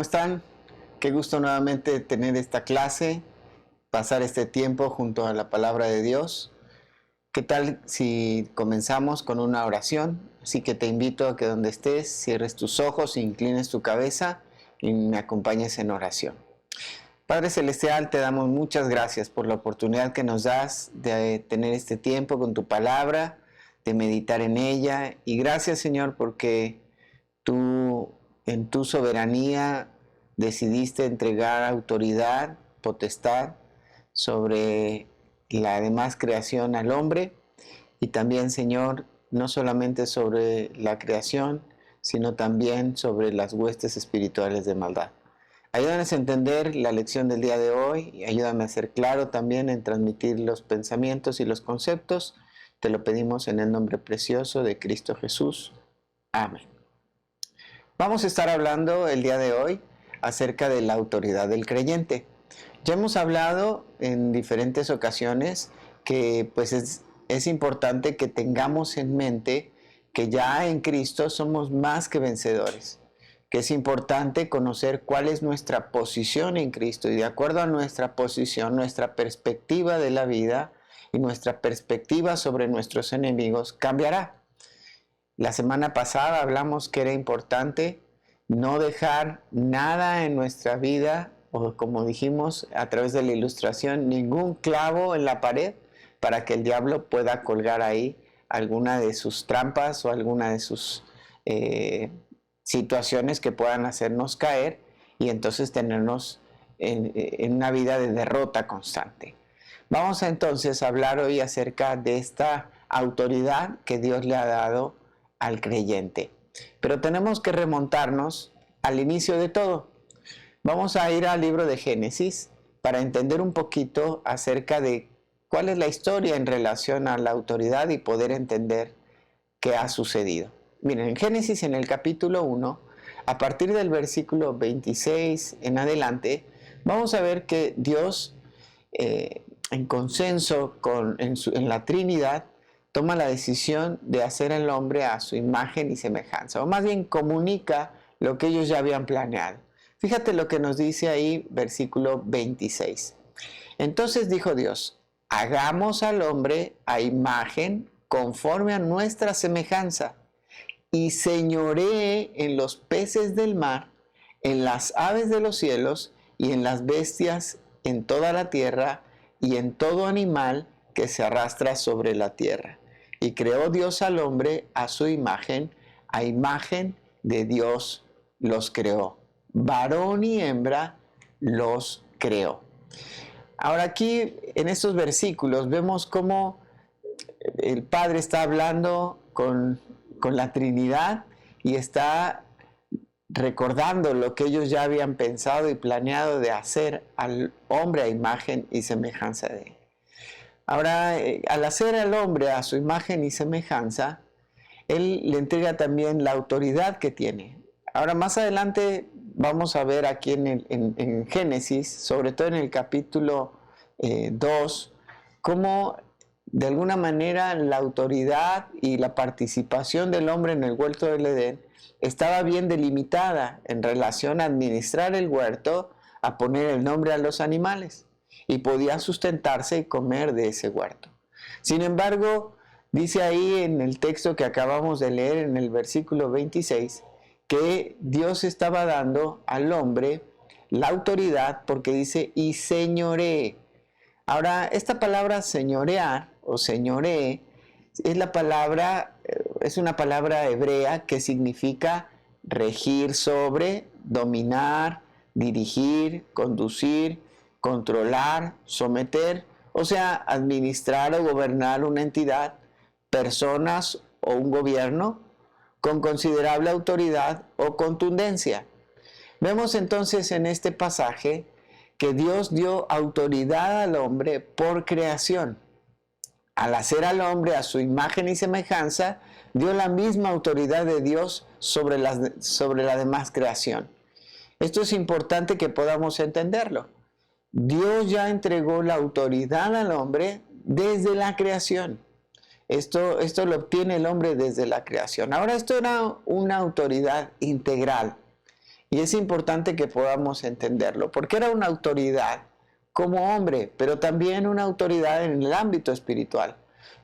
están? Qué gusto nuevamente tener esta clase, pasar este tiempo junto a la palabra de Dios. ¿Qué tal si comenzamos con una oración? Así que te invito a que donde estés, cierres tus ojos, inclines tu cabeza y me acompañes en oración. Padre Celestial, te damos muchas gracias por la oportunidad que nos das de tener este tiempo con tu palabra, de meditar en ella. Y gracias, Señor, porque tú en tu soberanía decidiste entregar autoridad, potestad sobre la demás creación al hombre y también, Señor, no solamente sobre la creación, sino también sobre las huestes espirituales de maldad. Ayúdanos a entender la lección del día de hoy y ayúdame a ser claro también en transmitir los pensamientos y los conceptos. Te lo pedimos en el nombre precioso de Cristo Jesús. Amén. Vamos a estar hablando el día de hoy acerca de la autoridad del creyente. Ya hemos hablado en diferentes ocasiones que pues es importante que tengamos en mente que ya en Cristo somos más que vencedores, que es importante conocer cuál es nuestra posición en Cristo y de acuerdo a nuestra posición, nuestra perspectiva de la vida y nuestra perspectiva sobre nuestros enemigos cambiará. La semana pasada hablamos que era importante no dejar nada en nuestra vida, o como dijimos a través de la ilustración, ningún clavo en la pared para que el diablo pueda colgar ahí alguna de sus trampas o alguna de sus situaciones que puedan hacernos caer y entonces tenernos en una vida de derrota constante. Vamos entonces a hablar hoy acerca de esta autoridad que Dios le ha dado al creyente. Pero tenemos que remontarnos al inicio de todo. Vamos a ir al libro de Génesis para entender un poquito acerca de cuál es la historia en relación a la autoridad y poder entender qué ha sucedido. Miren, en Génesis en el capítulo 1, a partir del versículo 26 en adelante, vamos a ver que Dios, en consenso en la Trinidad, toma la decisión de hacer al hombre a su imagen y semejanza, o más bien comunica lo que ellos ya habían planeado. Fíjate lo que nos dice ahí, versículo 26. Entonces dijo Dios, hagamos al hombre a imagen conforme a nuestra semejanza, y señoree en los peces del mar, en las aves de los cielos, y en las bestias, en toda la tierra, y en todo animal que se arrastra sobre la tierra. Y creó Dios al hombre a su imagen, a imagen de Dios los creó. Varón y hembra los creó. Ahora aquí en estos versículos vemos cómo el Padre está hablando con la Trinidad y está recordando lo que ellos ya habían pensado y planeado de hacer al hombre a imagen y semejanza de él. Ahora, al hacer al hombre a su imagen y semejanza, él le entrega también la autoridad que tiene. Ahora, más adelante vamos a ver aquí en Génesis, sobre todo en el capítulo 2, cómo de alguna manera la autoridad y la participación del hombre en el huerto del Edén estaba bien delimitada en relación a administrar el huerto, a poner el nombre a los animales, y podía sustentarse y comer de ese huerto. Sin embargo, dice ahí en el texto que acabamos de leer en el versículo 26, que Dios estaba dando al hombre la autoridad porque dice, y señoree. Ahora, esta palabra señorear o señoree es una palabra hebrea que significa regir sobre, dominar, dirigir, conducir, controlar, someter, o sea, administrar o gobernar una entidad, personas o un gobierno con considerable autoridad o contundencia. Vemos entonces en este pasaje que Dios dio autoridad al hombre por creación. Al hacer al hombre a su imagen y semejanza, dio la misma autoridad de Dios sobre la demás creación. Esto es importante que podamos entenderlo. Dios ya entregó la autoridad al hombre desde la creación. Esto lo obtiene el hombre desde la creación. Ahora, esto era una autoridad integral. Y es importante que podamos entenderlo, porque era una autoridad como hombre, pero también una autoridad en el ámbito espiritual,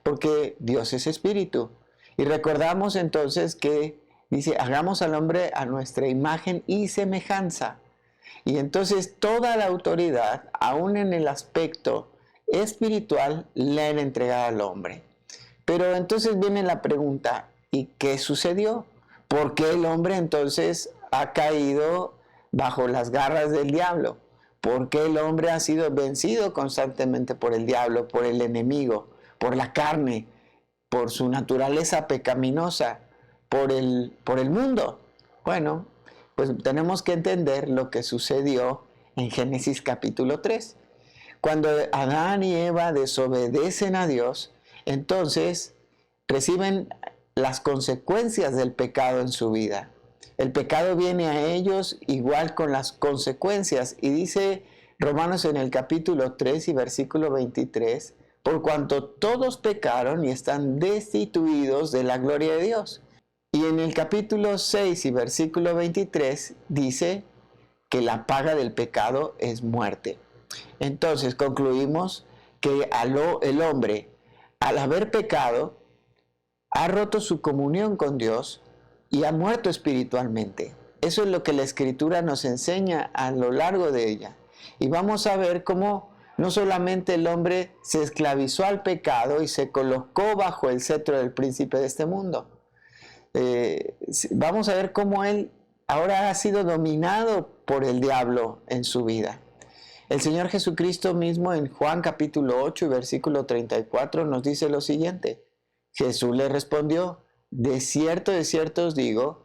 porque Dios es espíritu. Y recordamos entonces que dice, hagamos al hombre a nuestra imagen y semejanza. Y entonces toda la autoridad, aún en el aspecto espiritual, le han entregado al hombre. Pero entonces viene la pregunta, ¿y qué sucedió? ¿Por qué el hombre entonces ha caído bajo las garras del diablo? ¿Por qué el hombre ha sido vencido constantemente por el diablo, por el enemigo, por la carne, por su naturaleza pecaminosa, por el mundo? Bueno, pues tenemos que entender lo que sucedió en Génesis capítulo 3. Cuando Adán y Eva desobedecen a Dios, entonces reciben las consecuencias del pecado en su vida. El pecado viene a ellos igual con las consecuencias. Y dice Romanos en el capítulo 3 y versículo 23, por cuanto todos pecaron y están destituidos de la gloria de Dios. Y en el capítulo 6 y versículo 23 dice que la paga del pecado es muerte. Entonces concluimos que el hombre, al haber pecado, ha roto su comunión con Dios y ha muerto espiritualmente. Eso es lo que la Escritura nos enseña a lo largo de ella. Y vamos a ver cómo no solamente el hombre se esclavizó al pecado y se colocó bajo el cetro del príncipe de este mundo. Vamos a ver cómo él ahora ha sido dominado por el diablo en su vida. El Señor Jesucristo mismo en Juan capítulo 8 y versículo 34 nos dice lo siguiente. Jesús le respondió, de cierto os digo,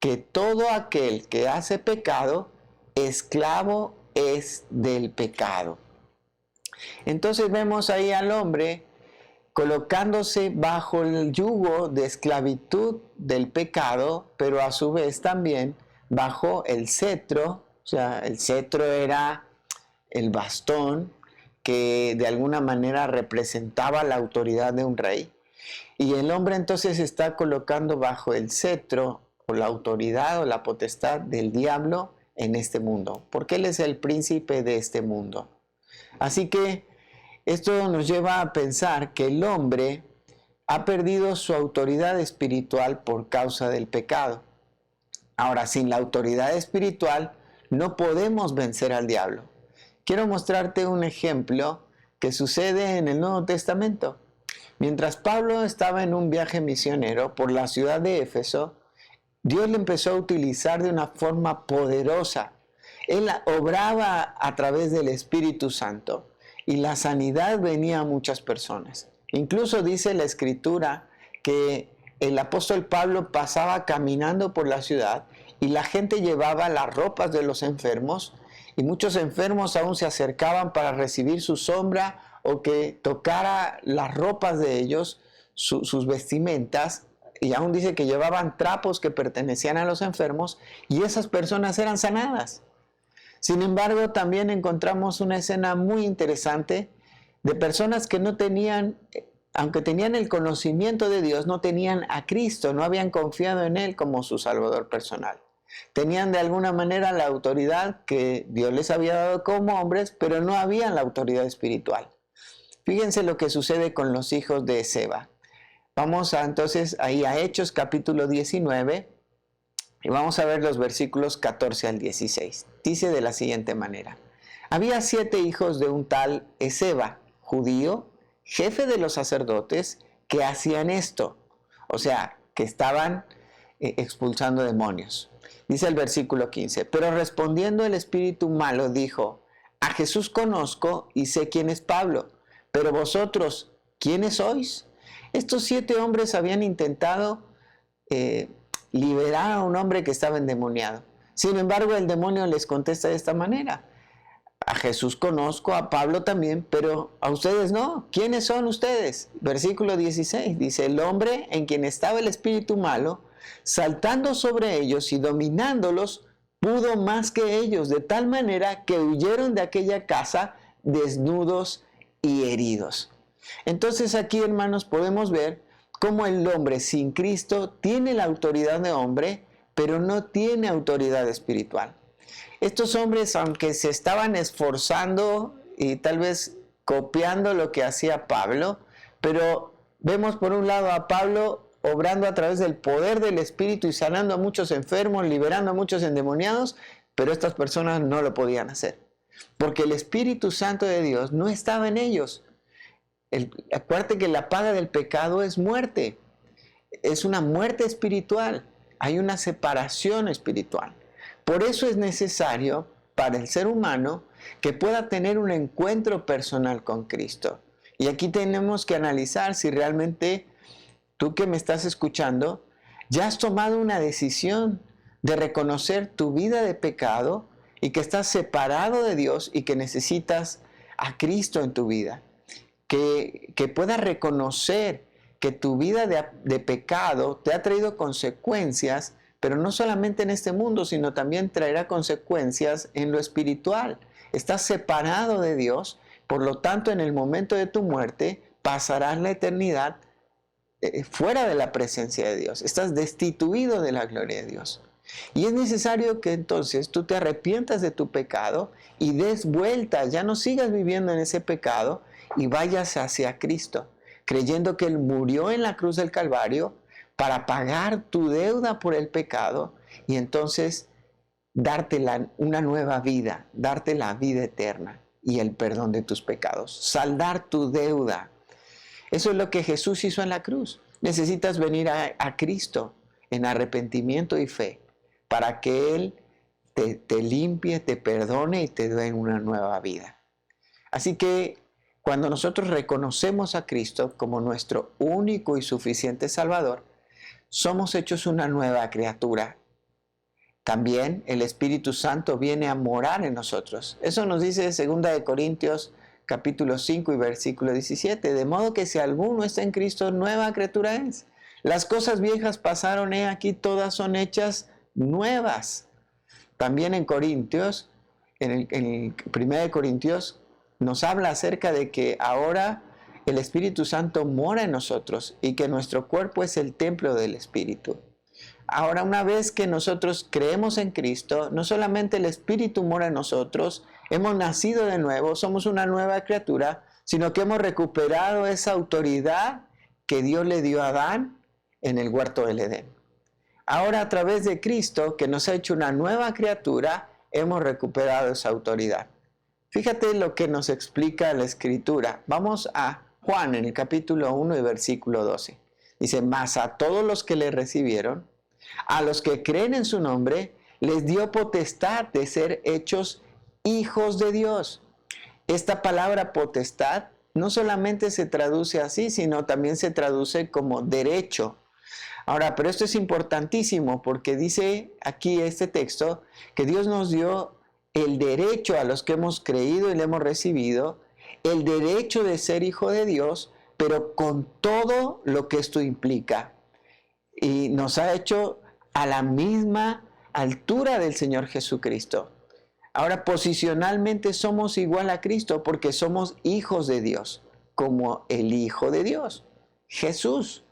que todo aquel que hace pecado, esclavo es del pecado. Entonces vemos ahí al hombre colocándose bajo el yugo de esclavitud del pecado, pero a su vez también bajo el cetro. O sea, el cetro era el bastón que de alguna manera representaba la autoridad de un rey. Y el hombre entonces se está colocando bajo el cetro o la autoridad o la potestad del diablo en este mundo, porque él es el príncipe de este mundo. Así que esto nos lleva a pensar que el hombre ha perdido su autoridad espiritual por causa del pecado. Ahora, sin la autoridad espiritual no podemos vencer al diablo. Quiero mostrarte un ejemplo que sucede en el Nuevo Testamento. Mientras Pablo estaba en un viaje misionero por la ciudad de Éfeso, Dios le empezó a utilizar de una forma poderosa. Él obraba a través del Espíritu Santo y la sanidad venía a muchas personas. Incluso dice la Escritura que el apóstol Pablo pasaba caminando por la ciudad y la gente llevaba las ropas de los enfermos y muchos enfermos aún se acercaban para recibir su sombra o que tocara las ropas de ellos, sus vestimentas, y aún dice que llevaban trapos que pertenecían a los enfermos y esas personas eran sanadas. Sin embargo, también encontramos una escena muy interesante de personas que no tenían, aunque tenían el conocimiento de Dios, no tenían a Cristo, no habían confiado en Él como su Salvador personal. Tenían de alguna manera la autoridad que Dios les había dado como hombres, pero no habían la autoridad espiritual. Fíjense lo que sucede con los hijos de Seba. Vamos entonces ahí a Hechos capítulo 19 y vamos a ver los versículos 14 al 16. Dice de la siguiente manera. Había 7 hijos de un tal Eseba, judío, jefe de los sacerdotes, que hacían esto. O sea, que estaban expulsando demonios. Dice el versículo 15. Pero respondiendo el espíritu malo dijo, a Jesús conozco y sé quién es Pablo. Pero vosotros, ¿quiénes sois? Estos 7 hombres habían intentado liberar a un hombre que estaba endemoniado. Sin embargo, el demonio les contesta de esta manera. A Jesús conozco, a Pablo también, pero a ustedes no. ¿Quiénes son ustedes? Versículo 16 dice, el hombre en quien estaba el espíritu malo, saltando sobre ellos y dominándolos, pudo más que ellos, de tal manera que huyeron de aquella casa desnudos y heridos. Entonces aquí, hermanos, podemos ver cómo el hombre sin Cristo tiene la autoridad de hombre, pero no tiene autoridad espiritual. Estos hombres, aunque se estaban esforzando y tal vez copiando lo que hacía Pablo, pero vemos por un lado a Pablo obrando a través del poder del Espíritu y sanando a muchos enfermos, liberando a muchos endemoniados, pero estas personas no lo podían hacer, porque el Espíritu Santo de Dios no estaba en ellos. Acuérdate que la paga del pecado es muerte, es una muerte espiritual, hay una separación espiritual. Por eso es necesario para el ser humano que pueda tener un encuentro personal con Cristo. Y aquí tenemos que analizar si realmente tú que me estás escuchando, ya has tomado una decisión de reconocer tu vida de pecado y que estás separado de Dios y que necesitas a Cristo en tu vida. Que puedas reconocer que tu vida de pecado te ha traído consecuencias, pero no solamente en este mundo, sino también traerá consecuencias en lo espiritual. Estás separado de Dios, por lo tanto en el momento de tu muerte pasarás la eternidad fuera de la presencia de Dios. Estás destituido de la gloria de Dios. Y es necesario que entonces tú te arrepientas de tu pecado y des vuelta, ya no sigas viviendo en ese pecado y vayas hacia Cristo, creyendo que Él murió en la cruz del Calvario para pagar tu deuda por el pecado y entonces darte una nueva vida, darte la vida eterna y el perdón de tus pecados, saldar tu deuda. Eso es lo que Jesús hizo en la cruz. Necesitas venir a Cristo en arrepentimiento y fe para que Él te limpie, te perdone y te dé una nueva vida. Así que cuando nosotros reconocemos a Cristo como nuestro único y suficiente Salvador, somos hechos una nueva criatura. También el Espíritu Santo viene a morar en nosotros. Eso nos dice 2 Corintios capítulo 5 y versículo 17. De modo que si alguno está en Cristo, nueva criatura es. Las cosas viejas pasaron, he aquí todas son hechas nuevas. También en Corintios, en el 1 Corintios, nos habla acerca de que ahora el Espíritu Santo mora en nosotros y que nuestro cuerpo es el templo del Espíritu. Ahora, una vez que nosotros creemos en Cristo, no solamente el Espíritu mora en nosotros, hemos nacido de nuevo, somos una nueva criatura, sino que hemos recuperado esa autoridad que Dios le dio a Adán en el huerto del Edén. Ahora, a través de Cristo, que nos ha hecho una nueva criatura, hemos recuperado esa autoridad. Fíjate lo que nos explica la Escritura. Vamos a Juan en el capítulo 1 y versículo 12. Dice, mas a todos los que le recibieron, a los que creen en su nombre, les dio potestad de ser hechos hijos de Dios. Esta palabra potestad no solamente se traduce así, sino también se traduce como derecho. Ahora, pero esto es importantísimo porque dice aquí este texto que Dios nos dio el derecho a los que hemos creído y le hemos recibido, el derecho de ser hijo de Dios, pero con todo lo que esto implica. Y nos ha hecho a la misma altura del Señor Jesucristo. Ahora, posicionalmente somos igual a Cristo porque somos hijos de Dios, como el Hijo de Dios, Jesús.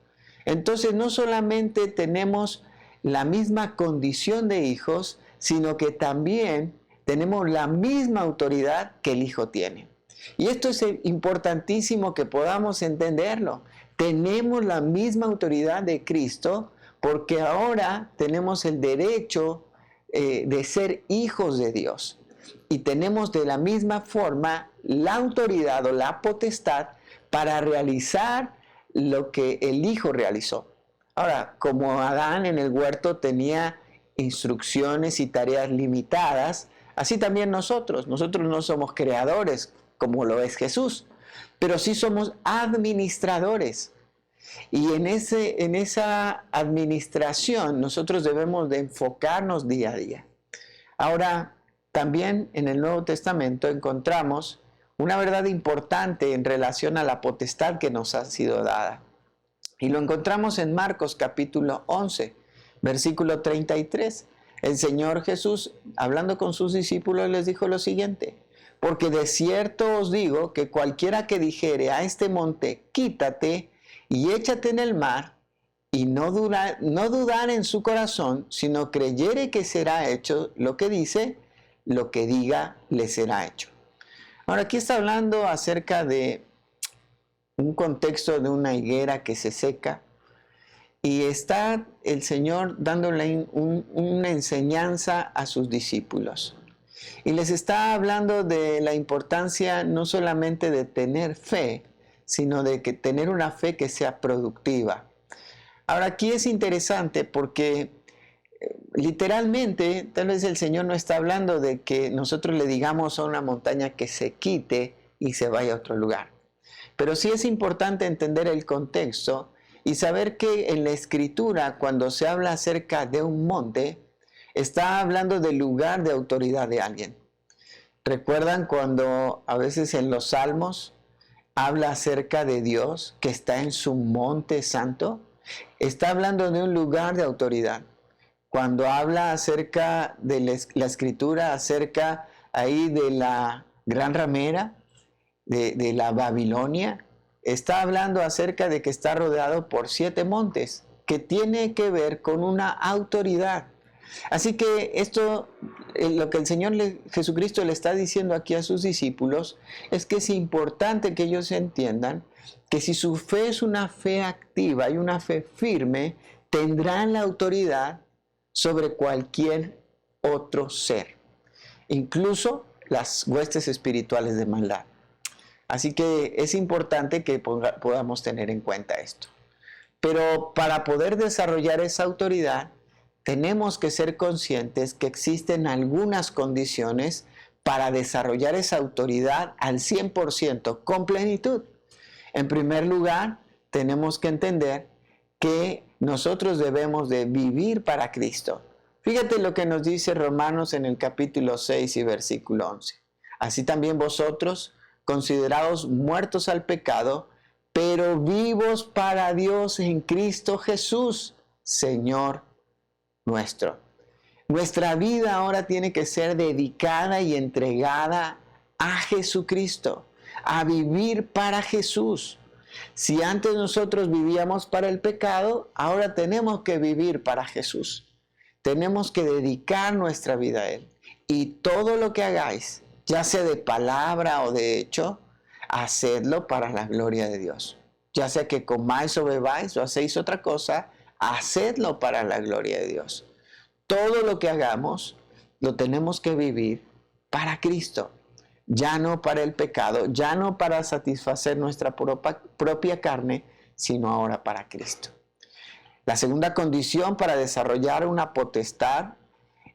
Entonces, no solamente tenemos la misma condición de hijos, sino que también tenemos la misma autoridad que el Hijo tiene. Y esto es importantísimo que podamos entenderlo. Tenemos la misma autoridad de Cristo porque ahora tenemos el derecho de ser hijos de Dios. Y tenemos de la misma forma la autoridad o la potestad para realizar lo que el Hijo realizó. Ahora, como Adán en el huerto tenía instrucciones y tareas limitadas, así también nosotros no somos creadores como lo es Jesús, pero sí somos administradores. Y en esa administración nosotros debemos de enfocarnos día a día. Ahora, también en el Nuevo Testamento encontramos una verdad importante en relación a la potestad que nos ha sido dada. Y lo encontramos en Marcos capítulo 11, versículo 33. El Señor Jesús, hablando con sus discípulos, les dijo lo siguiente: porque de cierto os digo que cualquiera que dijere a este monte, quítate y échate en el mar, y no dudar en su corazón, sino creyere que será hecho lo que dice, lo que diga le será hecho. Ahora, aquí está hablando acerca de un contexto de una higuera que se seca y está el Señor dándole una enseñanza a sus discípulos. Y les está hablando de la importancia no solamente de tener fe, sino de que tener una fe que sea productiva. Ahora, aquí es interesante porque literalmente, tal vez el Señor no está hablando de que nosotros le digamos a una montaña que se quite y se vaya a otro lugar. Pero sí es importante entender el contexto y saber que en la Escritura, cuando se habla acerca de un monte, está hablando del lugar de autoridad de alguien. ¿Recuerdan cuando a veces en los Salmos habla acerca de Dios que está en su monte santo? Está hablando de un lugar de autoridad. Cuando habla acerca de la Escritura, acerca ahí de la gran ramera, de la Babilonia, está hablando acerca de que está rodeado por 7 montes, que tiene que ver con una autoridad. Así que esto, lo que el Señor Jesucristo le está diciendo aquí a sus discípulos, es que es importante que ellos entiendan que si su fe es una fe activa y una fe firme, tendrán la autoridad sobre cualquier otro ser, incluso las huestes espirituales de maldad. Así que es importante que podamos tener en cuenta esto. Pero para poder desarrollar esa autoridad, tenemos que ser conscientes que existen algunas condiciones para desarrollar esa autoridad al 100% con plenitud. En primer lugar, tenemos que entender que nosotros debemos de vivir para Cristo. Fíjate lo que nos dice Romanos en el capítulo 6 y versículo 11. Así también vosotros, considerados muertos al pecado, pero vivos para Dios en Cristo Jesús, Señor nuestro. Nuestra vida ahora tiene que ser dedicada y entregada a Jesucristo, a vivir para Jesús. Si antes nosotros vivíamos para el pecado, ahora tenemos que vivir para Jesús. Tenemos que dedicar nuestra vida a Él. Y todo lo que hagáis, ya sea de palabra o de hecho, hacedlo para la gloria de Dios. Ya sea que comáis o bebáis o hacéis otra cosa, hacedlo para la gloria de Dios. Todo lo que hagamos, lo tenemos que vivir para Cristo. Ya no para el pecado, ya no para satisfacer nuestra propia carne, sino ahora para Cristo. La segunda condición para desarrollar una potestad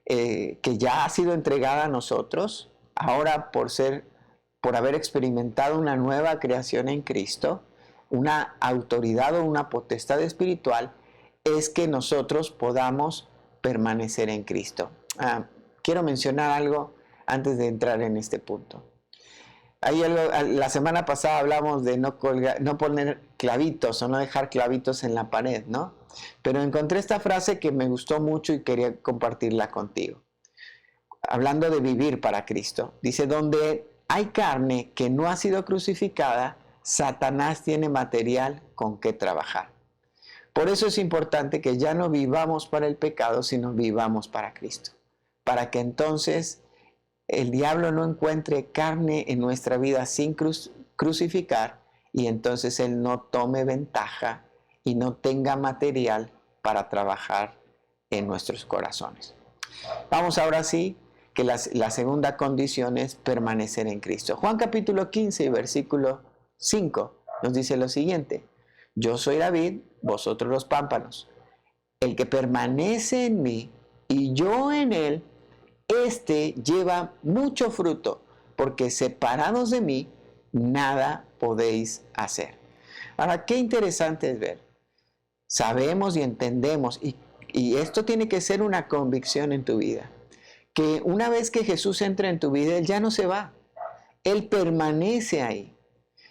que ya ha sido entregada a nosotros, ahora por haber experimentado una nueva creación en Cristo, una autoridad o una potestad espiritual, es que nosotros podamos permanecer en Cristo. Quiero mencionar algo antes de entrar en este punto. La semana pasada hablamos de no poner clavitos o no dejar clavitos en la pared, ¿no? Pero encontré esta frase que me gustó mucho y quería compartirla contigo. Hablando de vivir para Cristo. Dice, donde hay carne que no ha sido crucificada, Satanás tiene material con que trabajar. Por eso es importante que ya no vivamos para el pecado, sino vivamos para Cristo. Para que entonces el diablo no encuentre carne en nuestra vida sin crucificar y entonces él no tome ventaja y no tenga material para trabajar en nuestros corazones. Vamos ahora sí, que la segunda condición es permanecer en Cristo. Juan capítulo 15 y versículo 5 nos dice lo siguiente: yo soy la vid, vosotros los pámpanos. El que permanece en mí y yo en él, este lleva mucho fruto, porque separados de mí, nada podéis hacer. Ahora, qué interesante es ver. Sabemos y entendemos, y esto tiene que ser una convicción en tu vida, que una vez que Jesús entra en tu vida, Él ya no se va. Él permanece ahí.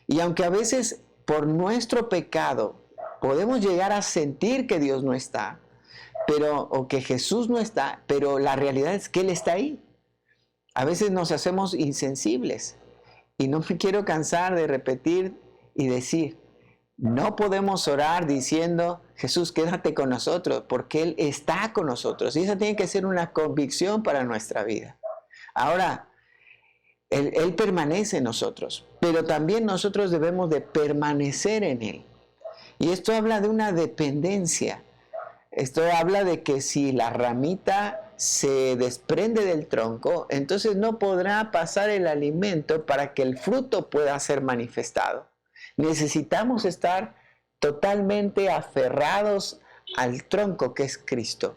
Y aunque a veces por nuestro pecado podemos llegar a sentir que Dios no está, o que Jesús no está, pero la realidad es que Él está ahí. A veces nos hacemos insensibles. Y no me quiero cansar de repetir y decir, no podemos orar diciendo, Jesús, quédate con nosotros, porque Él está con nosotros. Y esa tiene que ser una convicción para nuestra vida. Ahora, Él permanece en nosotros, pero también nosotros debemos de permanecer en Él. Y esto habla de una dependencia. Esto habla de que si la ramita se desprende del tronco, entonces no podrá pasar el alimento para que el fruto pueda ser manifestado. Necesitamos estar totalmente aferrados al tronco que es Cristo,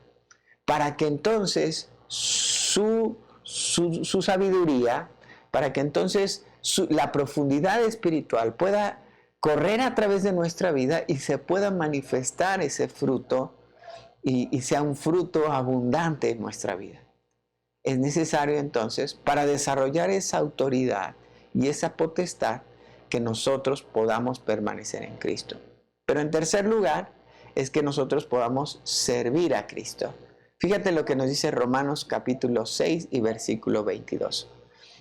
para que entonces su sabiduría, para que entonces la profundidad espiritual pueda correr a través de nuestra vida y se pueda manifestar ese fruto y sea un fruto abundante en nuestra vida. Es necesario entonces, para desarrollar esa autoridad y esa potestad, que nosotros podamos permanecer en Cristo. Pero en tercer lugar, es que nosotros podamos servir a Cristo. Fíjate lo que nos dice Romanos capítulo 6 y versículo 22.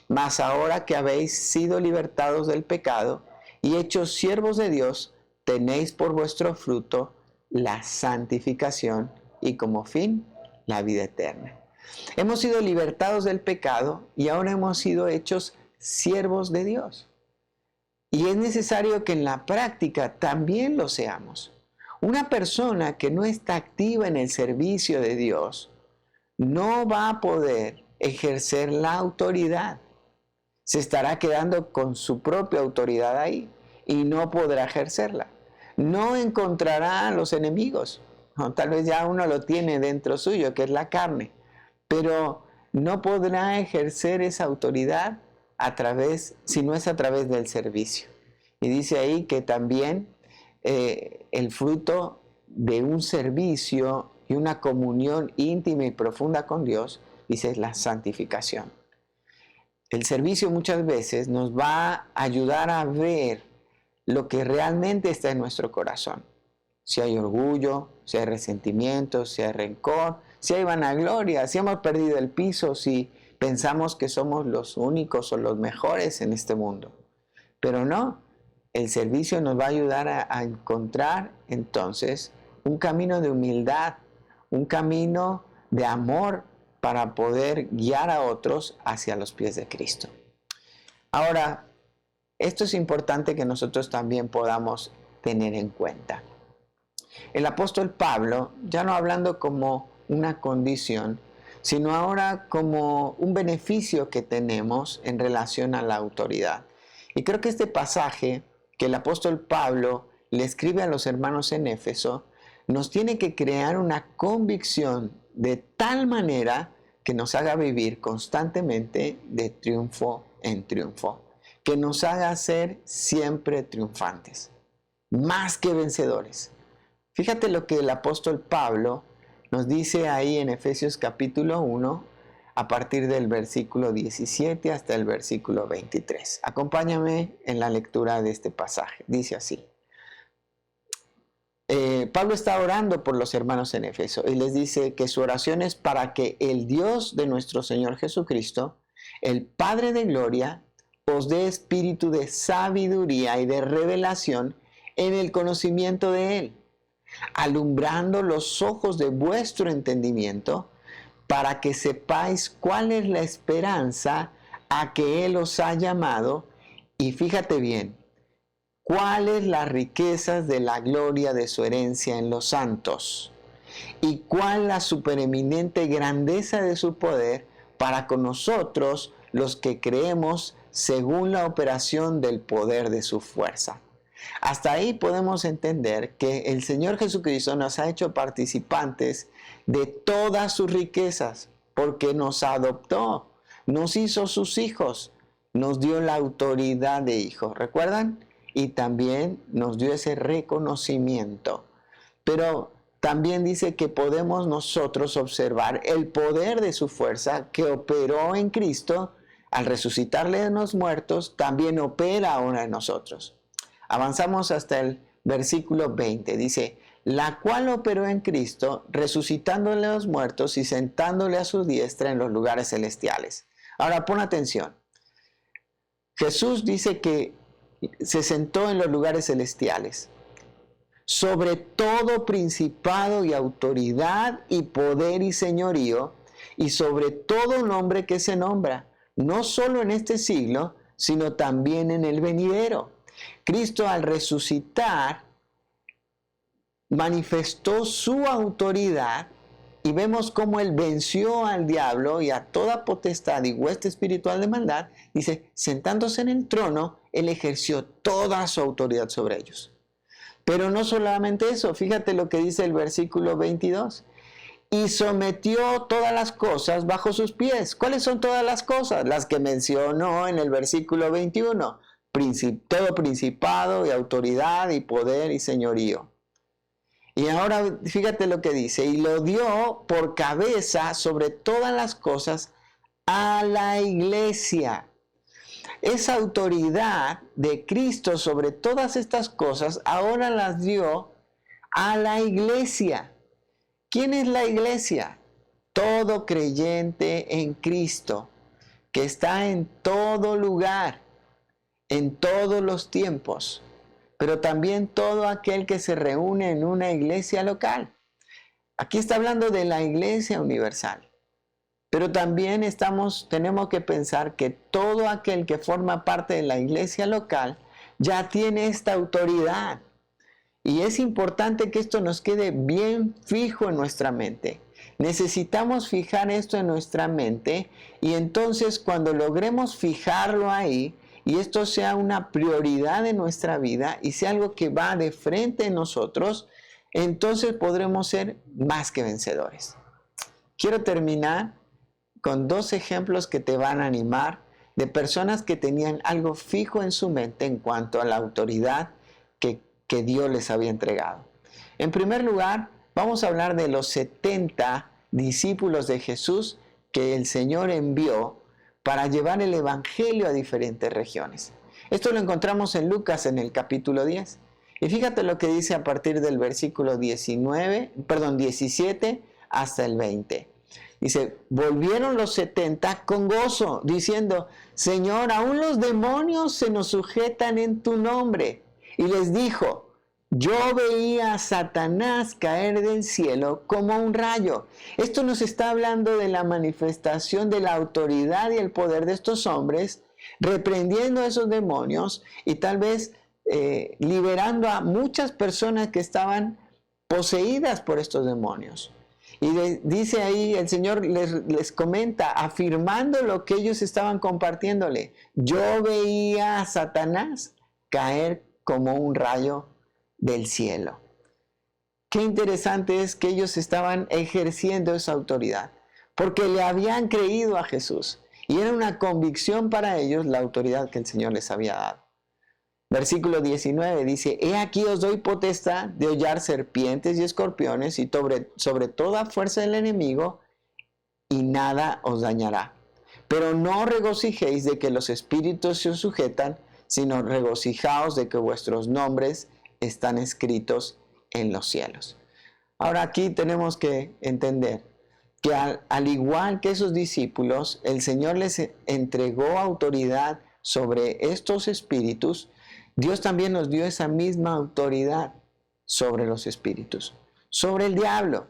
Mas ahora que habéis sido libertados del pecado y hechos siervos de Dios, tenéis por vuestro fruto la santificación y como fin la vida eterna. Hemos sido libertados del pecado y ahora hemos sido hechos siervos de Dios. Y es necesario que en la práctica también lo seamos. Una persona que no está activa en el servicio de Dios no va a poder ejercer la autoridad. Se estará quedando con su propia autoridad ahí y no podrá ejercerla. No encontrará a los enemigos. Tal vez ya uno lo tiene dentro suyo, que es la carne, pero no podrá ejercer esa autoridad si no es a través del servicio. Y dice ahí que también el fruto de un servicio y una comunión íntima y profunda con Dios, dice, es la santificación. El servicio muchas veces nos va a ayudar a ver lo que realmente está en nuestro corazón. Si hay orgullo, si hay resentimiento, si hay rencor, si hay vanagloria, si hemos perdido el piso, si pensamos que somos los únicos o los mejores en este mundo. Pero no, el servicio nos va a ayudar a encontrar entonces un camino de humildad, un camino de amor para poder guiar a otros hacia los pies de Cristo. Ahora, esto es importante que nosotros también podamos tener en cuenta. El apóstol Pablo, ya no hablando como una condición, sino ahora como un beneficio que tenemos en relación a la autoridad. Y creo que este pasaje que el apóstol Pablo le escribe a los hermanos en Éfeso, nos tiene que crear una convicción de tal manera que nos haga vivir constantemente de triunfo en triunfo, que nos haga ser siempre triunfantes, más que vencedores. Fíjate lo que el apóstol Pablo nos dice ahí en Efesios capítulo 1, a partir del versículo 17 hasta el versículo 23. Acompáñame en la lectura de este pasaje. Dice así. Pablo está orando por los hermanos en Éfeso y les dice que su oración es para que el Dios de nuestro Señor Jesucristo, el Padre de gloria, os dé espíritu de sabiduría y de revelación en el conocimiento de Él, alumbrando los ojos de vuestro entendimiento, para que sepáis cuál es la esperanza a que Él os ha llamado, y fíjate bien, cuáles las riquezas de la gloria de su herencia en los santos, y cuál la supereminente grandeza de su poder para con nosotros los que creemos según la operación del poder de su fuerza. Hasta ahí podemos entender que el Señor Jesucristo nos ha hecho participantes de todas sus riquezas, porque nos adoptó, nos hizo sus hijos, nos dio la autoridad de hijos, ¿recuerdan? Y también nos dio ese reconocimiento. Pero también dice que podemos nosotros observar el poder de su fuerza que operó en Cristo al resucitarle de los muertos, también opera ahora en nosotros. Avanzamos hasta el versículo 20. Dice, la cual operó en Cristo, resucitándole a los muertos y sentándole a su diestra en los lugares celestiales. Ahora pon atención. Jesús dice que se sentó en los lugares celestiales. sobre todo principado y autoridad y poder y señorío, y sobre todo nombre que se nombra, no solo en este siglo, sino también en el venidero. Cristo, al resucitar, manifestó su autoridad, y vemos cómo Él venció al diablo y a toda potestad y hueste espiritual de maldad. Dice, sentándose en el trono, Él ejerció toda su autoridad sobre ellos. Pero no solamente eso, fíjate lo que dice el versículo 22. Y sometió todas las cosas bajo sus pies. ¿Cuáles son todas las cosas? Las que mencionó en el versículo 21. Todo principado y autoridad y poder y señorío. Y ahora fíjate lo que dice. Y lo dio por cabeza sobre todas las cosas a la iglesia. Esa autoridad de Cristo sobre todas estas cosas ahora las dio a la iglesia. ¿Quién es la iglesia? Todo creyente en Cristo, que está en todo lugar, en todos los tiempos, pero también todo aquel que se reúne en una iglesia local. Aquí está hablando de la iglesia universal, pero también tenemos que pensar que todo aquel que forma parte de la iglesia local ya tiene esta autoridad. Y es importante que esto nos quede bien fijo en nuestra mente. Necesitamos fijar esto en nuestra mente, y entonces cuando logremos fijarlo ahí y esto sea una prioridad en nuestra vida y sea algo que va de frente en nosotros, entonces podremos ser más que vencedores. Quiero terminar con 2 ejemplos que te van a animar de personas que tenían algo fijo en su mente en cuanto a la autoridad que Dios les había entregado. En primer lugar, vamos a hablar de los 70 discípulos de Jesús que el Señor envió para llevar el Evangelio a diferentes regiones. Esto lo encontramos en Lucas en el capítulo 10. Y fíjate lo que dice a partir del versículo 17 hasta el 20. Dice, volvieron los 70 con gozo, diciendo, Señor, aún los demonios se nos sujetan en tu nombre. Y les dijo, yo veía a Satanás caer del cielo como un rayo. Esto nos está hablando de la manifestación de la autoridad y el poder de estos hombres, reprendiendo a esos demonios y tal vez liberando a muchas personas que estaban poseídas por estos demonios. Y dice ahí, el Señor les comenta, afirmando lo que ellos estaban compartiéndole. Yo veía a Satanás caer como un rayo del cielo. Qué interesante es que ellos estaban ejerciendo esa autoridad, porque le habían creído a Jesús, y era una convicción para ellos la autoridad que el Señor les había dado. Versículo 19 dice, he aquí os doy potestad de hollar serpientes y escorpiones y sobre toda fuerza del enemigo, y nada os dañará. Pero no regocijéis de que los espíritus se os sujetan, sino regocijaos de que vuestros nombres están escritos en los cielos. Ahora aquí tenemos que entender que al igual que esos discípulos, el Señor les entregó autoridad sobre estos espíritus. Dios también nos dio esa misma autoridad sobre los espíritus, sobre el diablo.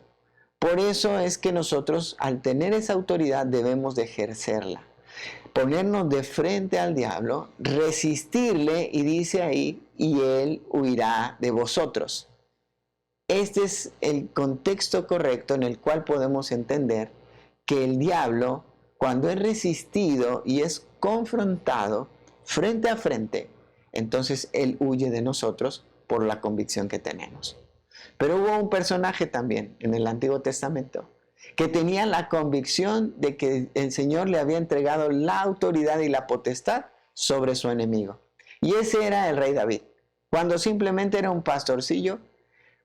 Por eso es que nosotros, al tener esa autoridad, debemos de ejercerla. Ponernos de frente al diablo, resistirle, y dice ahí, y él huirá de vosotros. Este es el contexto correcto en el cual podemos entender que el diablo, cuando es resistido y es confrontado frente a frente, entonces él huye de nosotros por la convicción que tenemos. Pero hubo un personaje también en el Antiguo Testamento que tenía la convicción de que el Señor le había entregado la autoridad y la potestad sobre su enemigo. Y ese era el rey David. Cuando simplemente era un pastorcillo,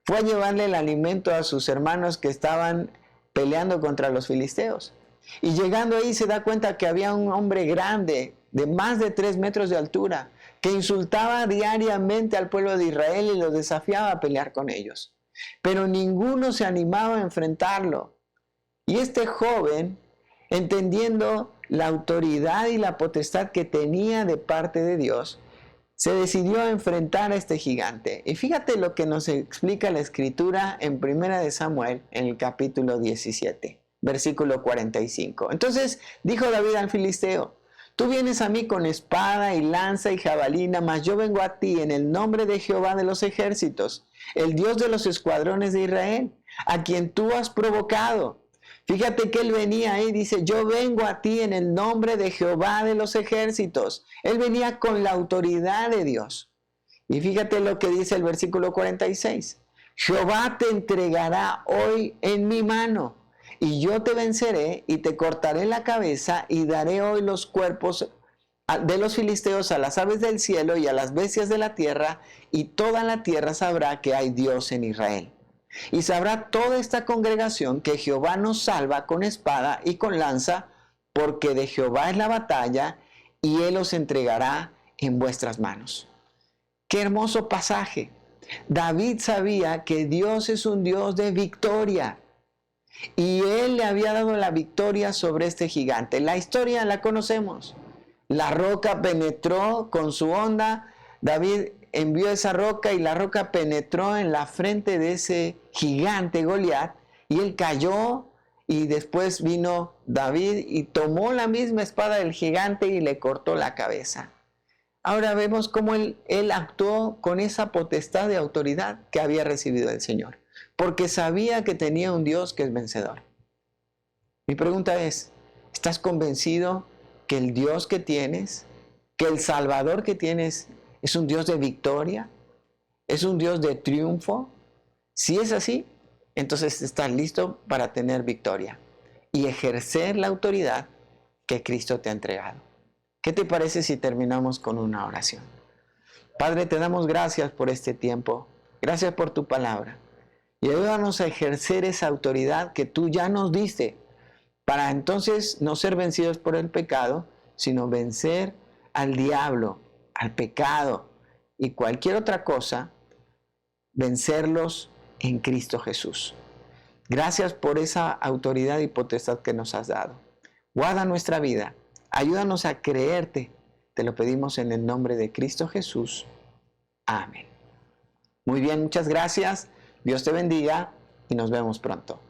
fue a llevarle el alimento a sus hermanos que estaban peleando contra los filisteos. Y llegando ahí se da cuenta que había un hombre grande, de más de 3 metros de altura, que insultaba diariamente al pueblo de Israel y los desafiaba a pelear con ellos. Pero ninguno se animaba a enfrentarlo. Y este joven, entendiendo la autoridad y la potestad que tenía de parte de Dios, se decidió a enfrentar a este gigante. Y fíjate lo que nos explica la escritura en 1 de Samuel, en el capítulo 17, versículo 45. Entonces dijo David al filisteo: tú vienes a mí con espada y lanza y jabalina, mas yo vengo a ti en el nombre de Jehová de los ejércitos, el Dios de los escuadrones de Israel, a quien tú has provocado. Fíjate que él venía ahí, dice: yo vengo a ti en el nombre de Jehová de los ejércitos. Él venía con la autoridad de Dios. Y fíjate lo que dice el versículo 46. Jehová te entregará hoy en mi mano, y yo te venceré y te cortaré la cabeza y daré hoy los cuerpos de los filisteos a las aves del cielo y a las bestias de la tierra, y toda la tierra sabrá que hay Dios en Israel. Y sabrá toda esta congregación que Jehová nos salva con espada y con lanza, porque de Jehová es la batalla, y Él os entregará en vuestras manos. ¡Qué hermoso pasaje! David sabía que Dios es un Dios de victoria, y Él le había dado la victoria sobre este gigante. La historia la conocemos. La roca penetró con su onda. David envió esa roca y la roca penetró en la frente de ese gigante Goliat, y él cayó, y después vino David y tomó la misma espada del gigante y le cortó la cabeza. Ahora vemos cómo él actuó con esa potestad de autoridad que había recibido del Señor, porque sabía que tenía un Dios que es vencedor. Mi pregunta es: ¿estás convencido que el Dios que tienes, que el Salvador que tienes, es un Dios de victoria? ¿Es un Dios de triunfo? Si es así, entonces estás listo para tener victoria y ejercer la autoridad que Cristo te ha entregado. ¿Qué te parece si terminamos con una oración? Padre, te damos gracias por este tiempo. Gracias por tu palabra. Y ayúdanos a ejercer esa autoridad que tú ya nos diste, para entonces no ser vencidos por el pecado, sino vencer al diablo, al pecado y cualquier otra cosa, vencerlos en Cristo Jesús. Gracias por esa autoridad y potestad que nos has dado. Guarda nuestra vida. Ayúdanos a creerte. Te lo pedimos en el nombre de Cristo Jesús. Amén. Muy bien, muchas gracias. Dios te bendiga y nos vemos pronto.